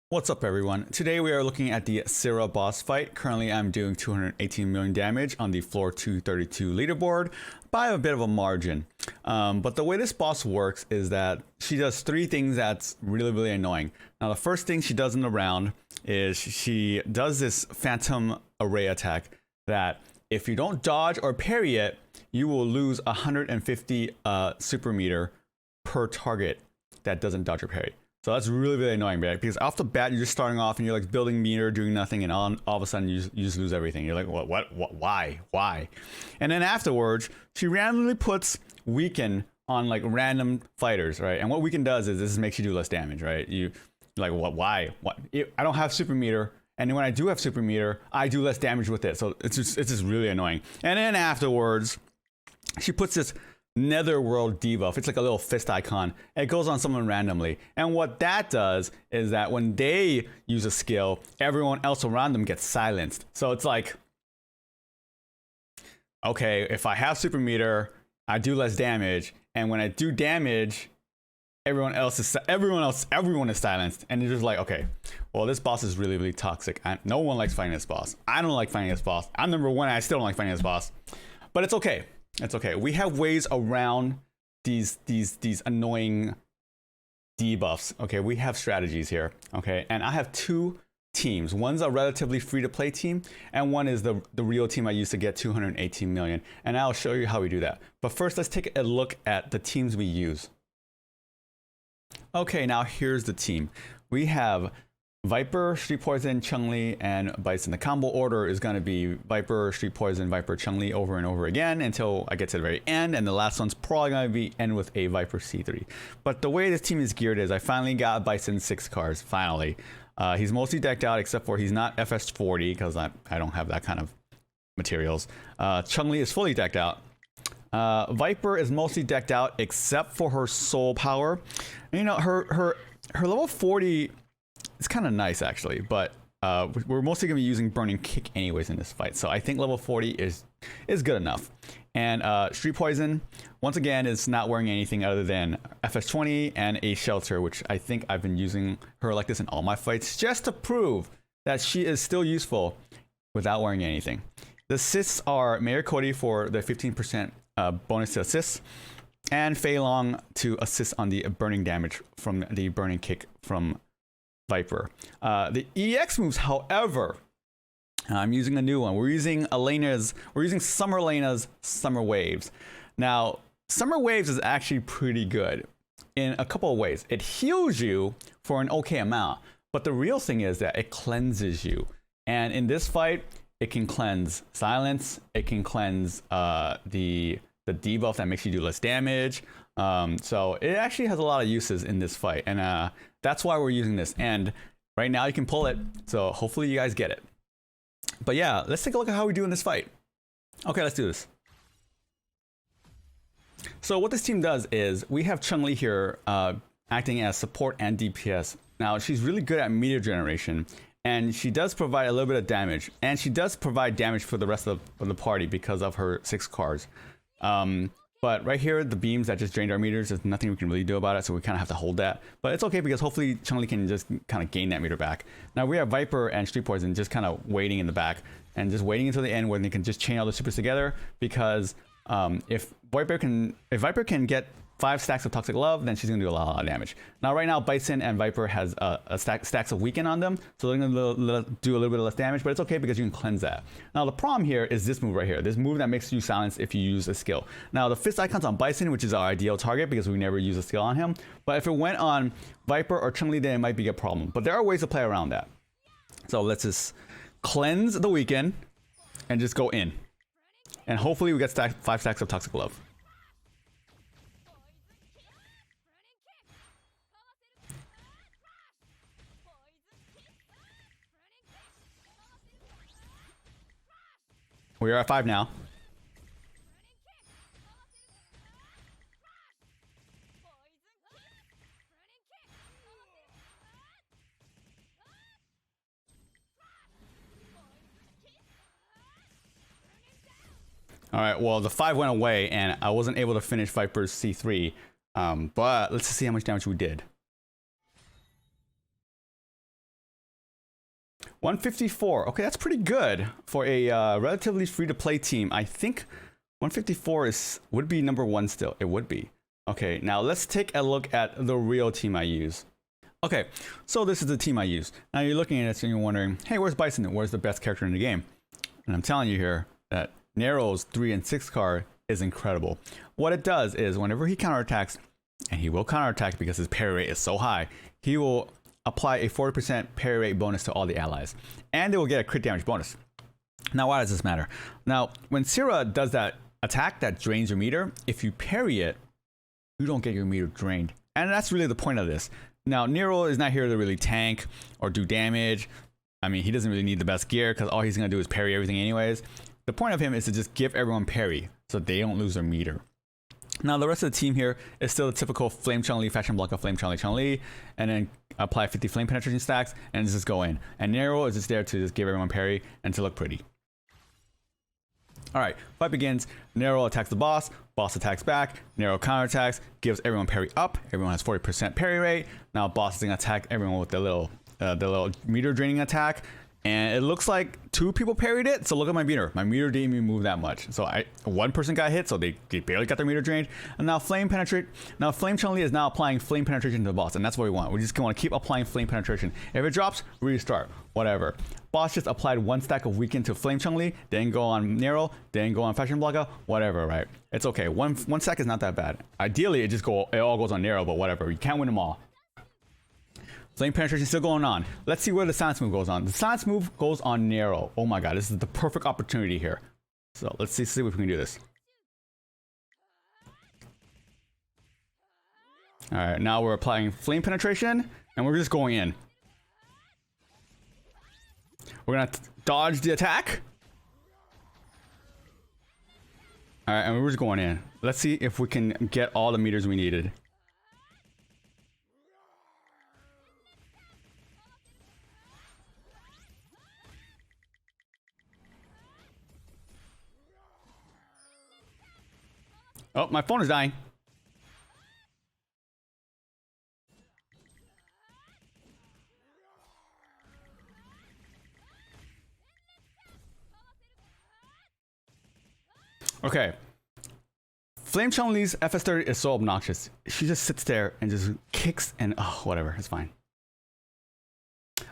What's up everyone? Today we are looking at the Cyra boss fight. Currently I'm doing 218 million damage on the floor 232 leaderboard by a bit of a margin. But the way this boss works is that she does three things that's really annoying. Now the first thing she does in the round is she does this phantom array attack that if you don't dodge or parry it, you will lose 150 super meter per target that doesn't dodge or parry. So that's really annoying, right? Because off the bat, you're just starting off and you're like building meter, doing nothing, and all of a sudden you just lose everything. You're like, what, why? And then afterwards, she randomly puts weaken on like random fighters, right? And what weaken does is this makes you do less damage, right? You like, why? I don't have super meter, and when I do have super meter, I do less damage with it. So it's just really annoying. And then afterwards, she puts this Netherworld debuff. It's like a little fist icon. It goes on someone randomly. And what that does is that when they use a skill, everyone else around them gets silenced. So it's like, okay, if I have super meter, I do less damage. And when I do damage, everyone is silenced. And you're just like, okay, well, this boss is really toxic. No one likes fighting this boss. I don't like fighting this boss. I'm number one, and I still don't like fighting this boss. But it's okay. It's okay. We have ways around these annoying debuffs. Okay, we have strategies here. Okay, and I have two teams. One's a relatively free-to-play team, and one is the real team I used to get 218 million. And I'll show you how we do that. But first, let's take a look at the teams we use. Okay, now here's the team. We have Viper, Street Poison, Chun-Li, and Bison. The combo order is going to be Viper, Street Poison, Viper, Chun-Li over and over again until I get to the very end, and the last one's probably going to end with a Viper C3. But the way this team is geared is I finally got Bison 6 cards, finally. He's mostly decked out except for he's not FS40 because I don't have that kind of materials. Chun-Li is fully decked out. Viper is mostly decked out except for her soul power. And, you know, her level 40 it's kind of nice actually, but we're mostly gonna be using Burning Kick anyways in this fight. So I think level 40 is good enough. And Street Poison, once again, is not wearing anything other than FS20 and a Shelter, which I think I've been using her like this in all my fights just to prove that she is still useful without wearing anything. The assists are Mayor Cody for the 15% bonus to assists, and Fei Long to assist on the burning damage from the Burning Kick from Viper. The EX moves, however, I'm using a new one. We're using Summer Elena's Summer Waves. Now, Summer Waves is actually pretty good in a couple of ways. It heals you for an okay amount, but the real thing is that it cleanses you. And in this fight, it can cleanse silence. It can cleanse the debuff that makes you do less damage. So it actually has a lot of uses in this fight, and that's why we're using this. And right now you can pull it, so hopefully you guys get it. But yeah, let's take a look at how we do in this fight. Okay, let's do this. So what this team does is we have Chun-Li here acting as support and DPS. Now she's really good at meter generation, and she does provide a little bit of damage, and she does provide damage for the rest of the party because of her 6 cards. But right here, the beams that just drained our meters, there's nothing we can really do about it, so we kind of have to hold that. But it's okay because hopefully Chun-Li can just kind of gain that meter back. Now we have Viper and Street Poison just kind of waiting in the back and just waiting until the end when they can just chain all the supers together, because if Viper can get 5 stacks of Toxic Love, then she's going to do a lot of damage. Now right now, Bison and Viper has stacks of Weaken on them, so they're going to do a little bit less damage, but it's okay because you can cleanse that. Now the problem here is this move right here, this move that makes you silence if you use a skill. Now the fist icon's on Bison, which is our ideal target because we never use a skill on him, but if it went on Viper or Chun-Li, then it might be a problem. But there are ways to play around that. So let's just cleanse the Weaken and just go in. And hopefully we get 5 stacks of Toxic Love. We are at 5 now. All right, well, the 5 went away and I wasn't able to finish Viper's C3, but let's see how much damage we did. 154. Okay, that's pretty good for a relatively free-to-play team. I think 154 would be number 1 still. It would be. Okay, now let's take a look at the real team I use. Okay, so this is the team I use. Now you're looking at it and you're wondering, hey, where's Bison? Where's the best character in the game? And I'm telling you here that Nero's 3 and 6 card is incredible. What it does is whenever he counterattacks, and he will counterattack because his parry rate is so high, he will apply a 40% parry rate bonus to all the allies. And they will get a crit damage bonus. Now, why does this matter? Now, when Cyra does that attack that drains your meter, if you parry it, you don't get your meter drained. And that's really the point of this. Now, Nero is not here to really tank or do damage. I mean, he doesn't really need the best gear because all he's going to do is parry everything anyways. The point of him is to just give everyone parry so they don't lose their meter. Now, the rest of the team here is still the typical Flame Chun-Li, Fashion Block of Flame Chun-Li, and then apply 50 Flame Penetration stacks and just go in. And Nero is just there to just give everyone parry and to look pretty. Alright, fight begins. Nero attacks the boss attacks back, Nero counterattacks, gives everyone parry up, everyone has 40% parry rate. Now boss is gonna attack everyone with the little meter draining attack. And it looks like 2 people parried it, so look at my meter. My meter didn't even move that much. So one person got hit, so they barely got their meter drained. And now Flame Chun-Li is now applying Flame Penetration to the boss, and that's what we want. We just want to keep applying Flame Penetration. If it drops, restart, whatever. Boss just applied 1 stack of weaken to Flame Chun-Li, then go on Nero, then go on Fashion Blocker, whatever, right? It's okay. One stack is not that bad. Ideally, it all goes on Nero, but whatever. You can't win them all. Flame Penetration still going on. Let's see where the silence move goes on. The silence move goes on Nero. Oh my god, this is the perfect opportunity here. So let's see if we can do this. Alright, now we're applying Flame Penetration, and we're just going in. We're gonna dodge the attack. Alright, and we're just going in. Let's see if we can get all the meters we needed. Oh, my phone is dying. Okay. Flame Chun-Li's FS30 is so obnoxious. She just sits there and just kicks and oh, whatever, it's fine.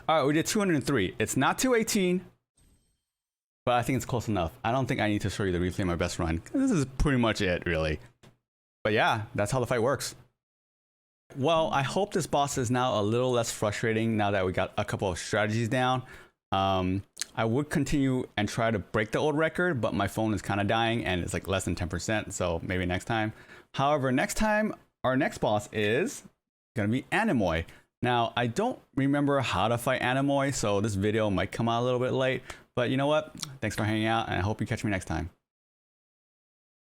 Alright, we did 203. It's not 218. But I think it's close enough. I don't think I need to show you the replay of my best run. This is pretty much it, really. But yeah, that's how the fight works. Well, I hope this boss is now a little less frustrating now that we got a couple of strategies down. I would continue and try to break the old record, but my phone is kind of dying and it's like less than 10%, so maybe next time. However, next time, our next boss is gonna be Anemoy. Now, I don't remember how to fight Anemoy, so this video might come out a little bit late. But you know what? Thanks for hanging out, and I hope you catch me next time.